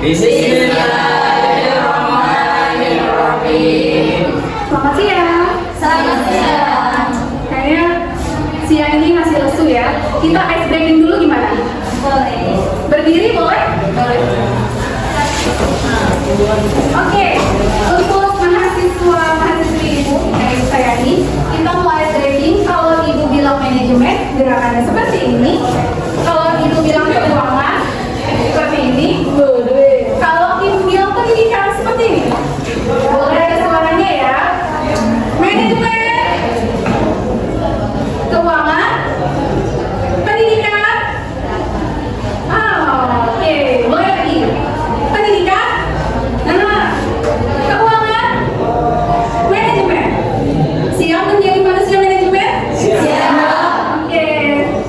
Bismillahirrahmanirrahim. Selamat siang. Selamat siang. Kayaknya siang ini masih lesu ya. Kita ice breaking dulu gimana? Boleh. Berdiri boleh? Boleh. Oke, untuk mahasiswa-mahasiswi ibu, saya ini, kita mulai training. Kalau ibu bilang manajemen, gerakannya seperti ini. Kalau ibu bilang keuangan, seperti ini. Kalau ibu bilang pendidikan, seperti ini. Boleh ada suaranya ya. Manajemen, keuangan, pendidikan. Oke, boleh lagi. Pendidikan, keuangan, manajemen. Siap menjadi manusia manajemen? Siap. Oke,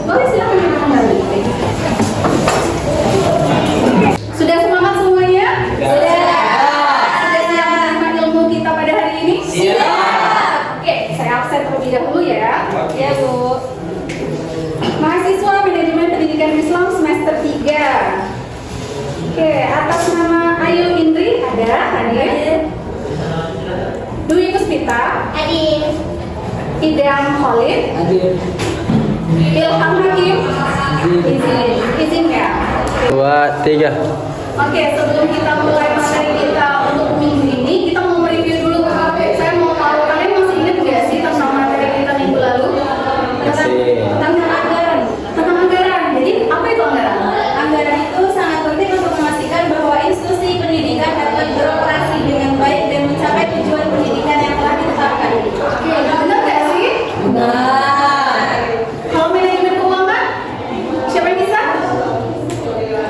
boleh silakan duduk kembali. Sudah semangat semuanya? Sudah siap menerima ilmu kita pada hari ini? Siap. Oke, saya absen terlebih dahulu ya. Ya, Bu. Mahasiswa Manajemen Pendidikan Islam semester 3. Oke, atas nama Ayu Indri ada hadir. Dwi Puspita, Hadir. Idam Khalid, Ilham Hakim, izin ya. 2, 3. Oke, sebelum kita mulai materi kita untuk minggu ini, kita mau mereview dulu. Saya mau tahu kalian masih ingat nggak sih tentang materi kita minggu lalu? Tentang anggaran. Tentang anggaran. Jadi apa itu anggaran? Anggaran itu sangat penting untuk memastikan bahwa institusi pendidikan dapat beroperasi dengan baik dan mencapai tujuan pendidikan yang telah ditetapkan. Oke, benar nggak sih? Benar. Kalau manajemen keuangan, siapa yang bisa?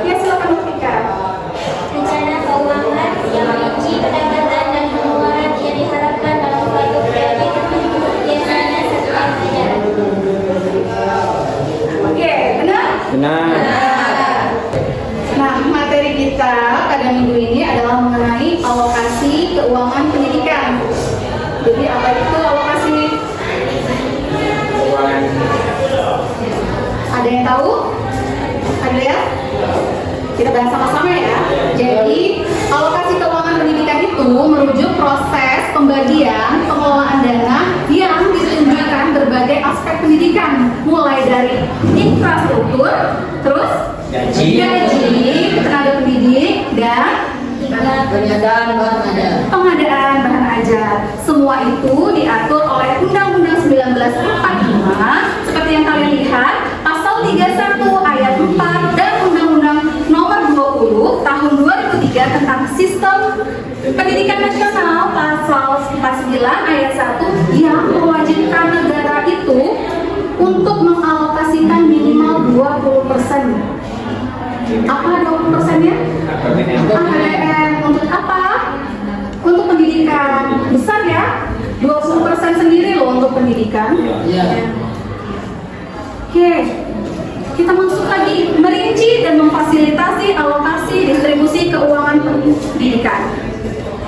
Ya silakan Mufika. Rencana keuangan yang merinci pendapatan dan pengeluaran yang diharapkan dalam suatu proyek biasanya setiap ajaran. Oke, benar? Benar. Nah, materi kita pada minggu ini adalah mengenai alokasi keuangan pendidikan. Jadi apa itu alokasi? Ada yang tahu? Ada ya? Kita bahas sama-sama ya. Jadi, alokasi keuangan pendidikan itu merujuk proses pembagian pengelolaan dana yang ditunjukkan berbagai aspek pendidikan, mulai dari infrastruktur, terus gaji, tenaga pendidik, dan pengadaan bahan ajar. Semua itu diatur oleh Undang-Undang 1945 seperti yang kalian lihat, pasal 31 ayat 4 dan Undang-Undang nomor 20 tahun 2003 tentang sistem pendidikan nasional pasal 49 ayat 1 yang mewajibkan negara itu untuk mengalokasikan minimal 20%. Apa 20%-nya? APBN. Untuk apa? Untuk pendidikan. Besar ya? 20% sendiri loh untuk pendidikan. Oke, kita masuk lagi merinci dan memfasilitasi alokasi distribusi keuangan pendidikan.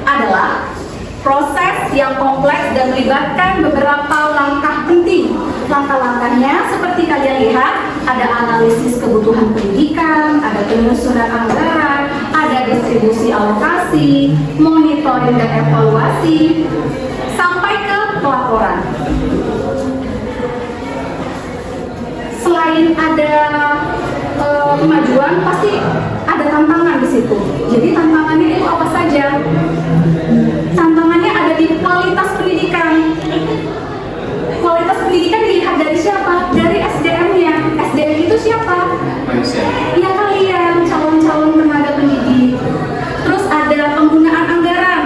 Adalah proses yang kompleks dan melibatkan beberapa langkah penting. Langkah-langkahnya seperti kalian lihat, ada analisis kebutuhan pendidikan, ada penyusunan anggaran, ada distribusi alokasi, monitoring dan evaluasi, sampai ke pelaporan. Selain ada kemajuan, pasti ada tantangan di situ. Jadi tantangannya itu apa saja? Tantangannya ada di kualitas pendidikan. Kualitas pendidikan dilihat dari siapa? Dari SDM-nya. SDM itu siapa? Manusia. Ya kalian, calon-calon tenaga pendidik. Terus ada penggunaan anggaran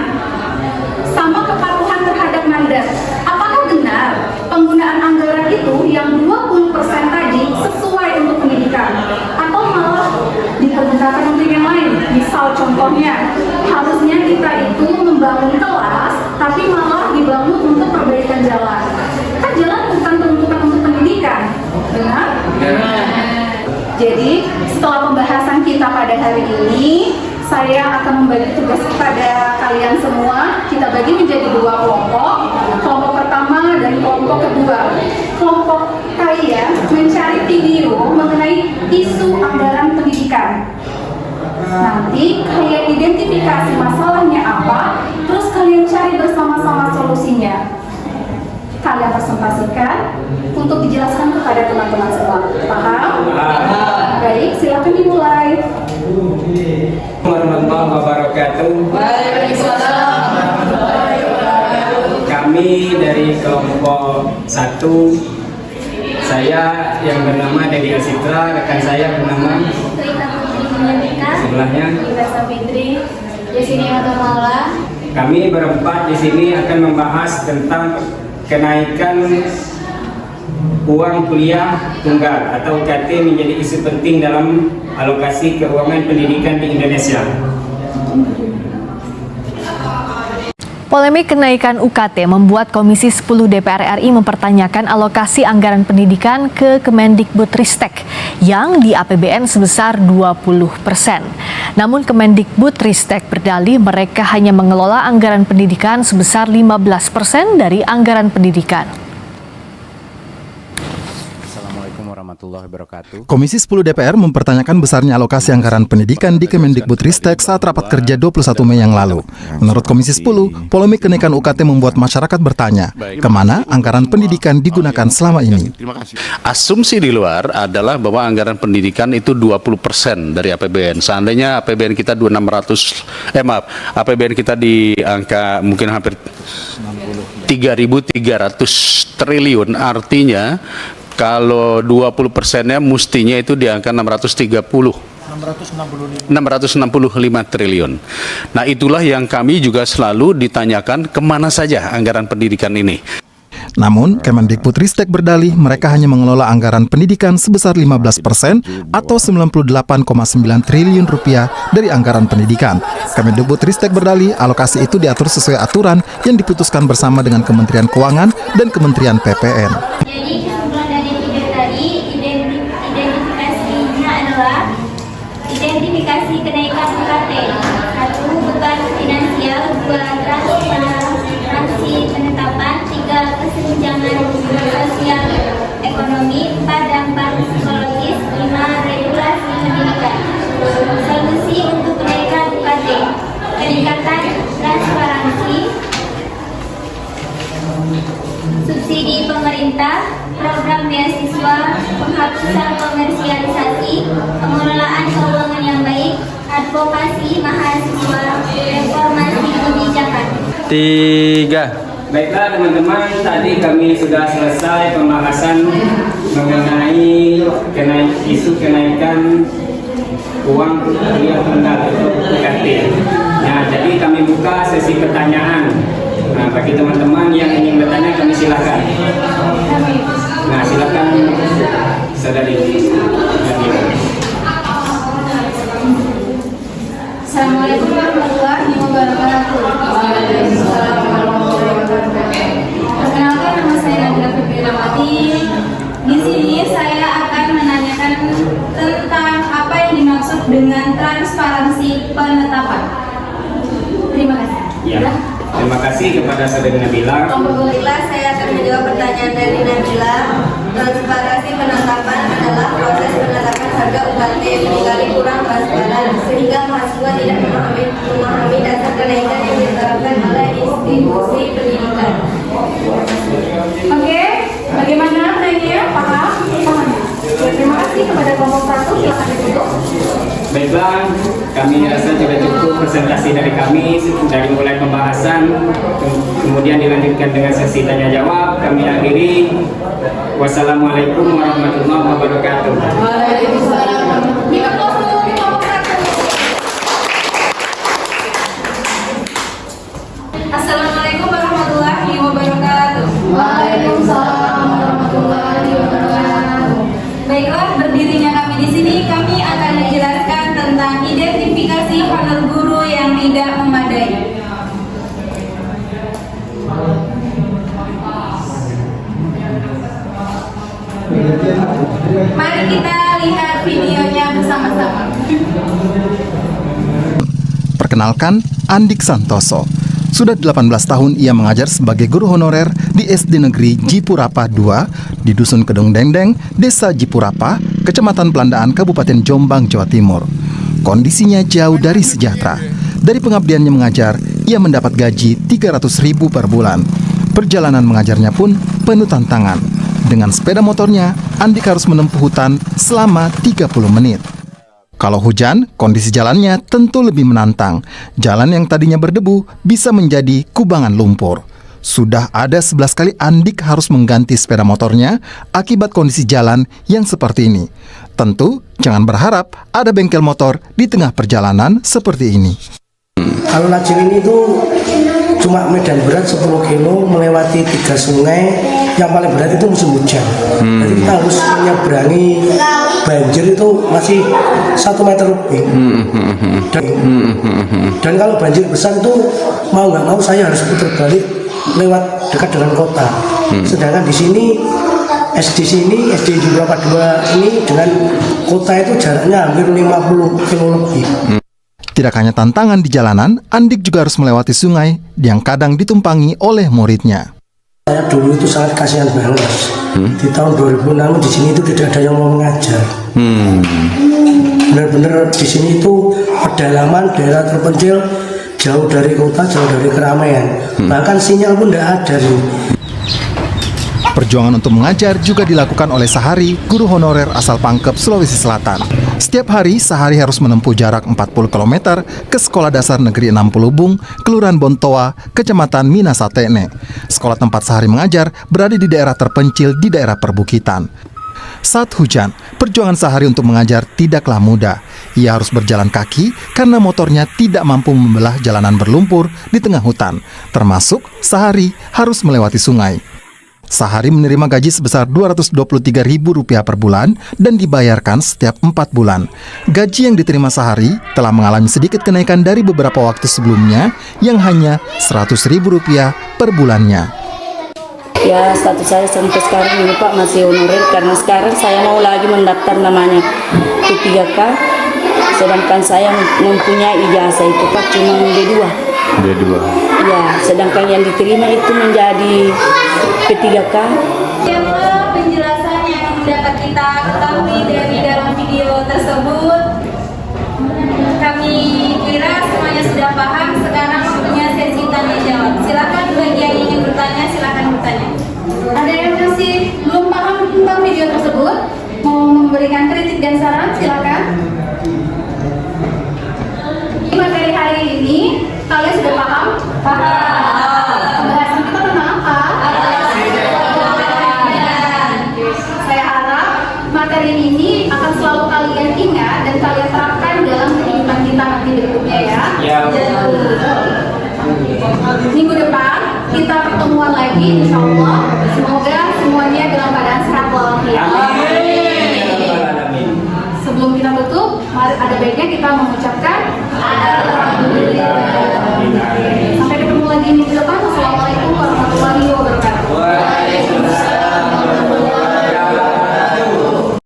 sama kepatuhan terhadap mandat. Apakah benar penggunaan anggaran itu yang 20% tadi sesuai untuk pendidikan? Atau malah dipergunakan untuk yang lain? Misal contohnya, harusnya kita itu membangun kelas, tapi malah dibangun untuk perbaikan jalan. Kan jalan bukan peruntukan untuk pendidikan, benar? Jadi setelah pembahasan kita pada hari ini, saya akan membagi tugas kepada kalian semua. Kita bagi menjadi 2 kelompok. Kelompok pertama dan kelompok kedua. Kelompok kalian mencari video mengenai isu anggaran pendidikan. Nanti kalian identifikasi masalahnya apa, terus kalian cari bersama-sama solusinya. Kalian presentasikan untuk dijelaskan kepada teman-teman semua. Paham? Baik, silakan dimulai. Warahmatullahi wabarakatuh. Kami dari kelompok 1, saya yang bernama Dedi Asitra, rekan saya bernama Rita Putri Mendika, sebelahnya. Rita Sapitri, Yesini Mata Maula. Kami berempat di sini akan membahas tentang kenaikan uang kuliah tunggal atau UKT menjadi isu penting dalam alokasi keuangan pendidikan di Indonesia. Polemik kenaikan UKT membuat Komisi 10 DPR RI mempertanyakan alokasi anggaran pendidikan ke Kemendikbudristek yang di APBN sebesar 20%. Namun Kemendikbudristek berdalih mereka hanya mengelola anggaran pendidikan sebesar 15% dari anggaran pendidikan. Assalamualaikum warahmatullahi wabarakatuh. Komisi 10 DPR mempertanyakan besarnya alokasi anggaran pendidikan di Kemendikbudristek saat rapat kerja 21 Mei yang lalu. Menurut Komisi 10, polemik kenaikan UKT membuat masyarakat bertanya, kemana anggaran pendidikan digunakan selama ini? Asumsi di luar adalah bahwa anggaran pendidikan itu 20% dari APBN. Seandainya APBN kita APBN kita di angka mungkin hampir 3.300 triliun, artinya kalau 20%-nya mestinya itu di angka 665 triliun. Nah, itulah yang kami juga selalu ditanyakan kemana saja anggaran pendidikan ini. Namun, Kemendikbudristek berdalih mereka hanya mengelola anggaran pendidikan sebesar 15% atau 98,9 triliun rupiah dari anggaran pendidikan. Kemendikbudristek berdalih alokasi itu diatur sesuai aturan yang diputuskan bersama dengan Kementerian Keuangan dan Kementerian PPN. Jadi kesimpulan dari video tadi, identifikasinya adalah identifikasi kenaikan UKT. 1. Beban finansial, 2. Transparansi penetapan, 3. Kesenjangan sosial ekonomi, 4. Dampak psikologis, 5. Regulasi pendidikan. Solusi untuk kenaikan UKT: peningkatan transparansi, subsidi pemerintah, program beasiswa, penghapusan komersialisasi, pengelolaan keuangan yang baik, advokasi mahasiswa, reformasi kebijakan. 3. Baiklah teman-teman, tadi kami sudah selesai pembahasan mengenai isu kenaikan uang kuliah tunggal atau UKT. Nah, jadi kami buka sesi pertanyaan. Nah, bagi teman-teman yang ingin bertanya, kami silakan. Nah, silakan saudari. Assalamualaikum warahmatullahi wabarakatuh. Perkenalkan, nama saya Nabila Fitriawati. Di sini saya akan menanyakan tentang apa yang dimaksud dengan transparansi penetapan. Terima kasih. Ya. Terima kasih kepada saudari Nabila. Alhamdulillah, saya akan menjawab pertanyaan dari Nabila. Transparansi penetapan adalah proses penetapan harga UKT yang seringkali kurang transparan sehingga mahasiswa tidak memahami dasar kenaikan yang diterapkan oleh institusi pendidikan. Oke, bagaimana penanya? Paham? Paham. Terima kasih kepada kelompok 1, silakan ditutup. Baiklah, kami rasa sudah cukup presentasi dari kami dari mulai pembahasan, kemudian dilanjutkan dengan sesi tanya jawab. Kami akhiri. Wassalamualaikum warahmatullahi wabarakatuh. Assalamualaikum warahmatullahi wabarakatuh. Waalaikumsalam warahmatullahi wabarakatuh. Baiklah, berdirinya kami di sini, kami akan menjelaskan tentang identifikasi honor guru yang tidak memadai. Mari kita lihat videonya bersama-sama. Perkenalkan, Andik Santoso. Sudah 18 tahun ia mengajar sebagai guru honorer di SD Negeri Jipurapa II di Dusun Kedung Dendeng, Desa Jipurapa, Kecamatan Pelandaan, Kabupaten Jombang, Jawa Timur. kondisinya jauh dari sejahtera. Dari pengabdiannya mengajar, ia mendapat gaji 300.000 per bulan. Perjalanan mengajarnya pun penuh tantangan. Dengan sepeda motornya, Andik harus menempuh hutan selama 30 menit. Kalau hujan, kondisi jalannya tentu lebih menantang. Jalan yang tadinya berdebu bisa menjadi kubangan lumpur. Sudah ada 11 kali Andik harus mengganti sepeda motornya akibat kondisi jalan yang seperti ini. Tentu, jangan berharap ada bengkel motor di tengah perjalanan seperti ini. Kalau lajeng ini tuh cuma medan berat 10 kilo melewati 3 sungai. Yang paling berat itu musim hujan. Jadi kita harus menyeberangi banjir itu masih 1 meter lebih. Dan kalau banjir besar itu mau nggak mau saya harus putar balik lewat dekat dengan kota. Sedangkan di sini SD Jubrapa 2 ini dengan kota itu jaraknya hampir 50 kilo lebih. Tidak hanya tantangan di jalanan, Andik juga harus melewati sungai yang kadang ditumpangi oleh muridnya. Saya dulu itu sangat kasihan banget. Di tahun 2006 di sini itu tidak ada yang mau mengajar. Benar-benar di sini itu pedalaman, daerah terpencil, jauh dari kota, jauh dari keramaian. Bahkan sinyal pun tidak ada. Perjuangan untuk mengajar juga dilakukan oleh Sahari, guru honorer asal Pangkep, Sulawesi Selatan. Setiap hari, Sahari harus menempuh jarak 40 km ke Sekolah Dasar Negeri 6 Pelubung, Kelurahan Bontoa, Kecamatan Minasatene. Sekolah tempat Sahari mengajar berada di daerah terpencil di daerah perbukitan. Saat hujan, perjuangan Sahari untuk mengajar tidaklah mudah. Ia harus berjalan kaki karena motornya tidak mampu membelah jalanan berlumpur di tengah hutan. Termasuk, Sahari harus melewati sungai. Sahari menerima gaji sebesar Rp223.000 per bulan dan dibayarkan setiap 4 bulan. Gaji yang diterima Sahari telah mengalami sedikit kenaikan dari beberapa waktu sebelumnya yang hanya Rp100.000 per bulannya. Ya, status saya sampai sekarang ini Pak masih honorer karena sekarang saya mau lagi mendaftar namanya P3K, sedangkan saya mempunyai ijazah itu Pak cuma D2. Ya, sedangkan yang diterima itu menjadi P3K. Penjelasan yang dapat kita ketahui dari dalam video tersebut, kami kira semuanya sudah paham. Sekarang waktunya sesi tanya jawab. Silakan bagi yang ingin bertanya, silakan bertanya. Ada yang masih belum paham tentang video tersebut? Mau memberikan kritik dan saran, silakan. Materi hari ini kalian sudah paham? Pembahasan kita tentang apa? Saya harap materi ini akan selalu kalian ingat dan kalian terapkan dalam kehidupan kita nanti berikutnya ya. Minggu depan kita pertemuan lagi, insya Allah. Semoga semuanya dalam keadaan sehat walafiat. Sebelum kita tutup, ada baiknya kita mengucapkan Alhamdulillah.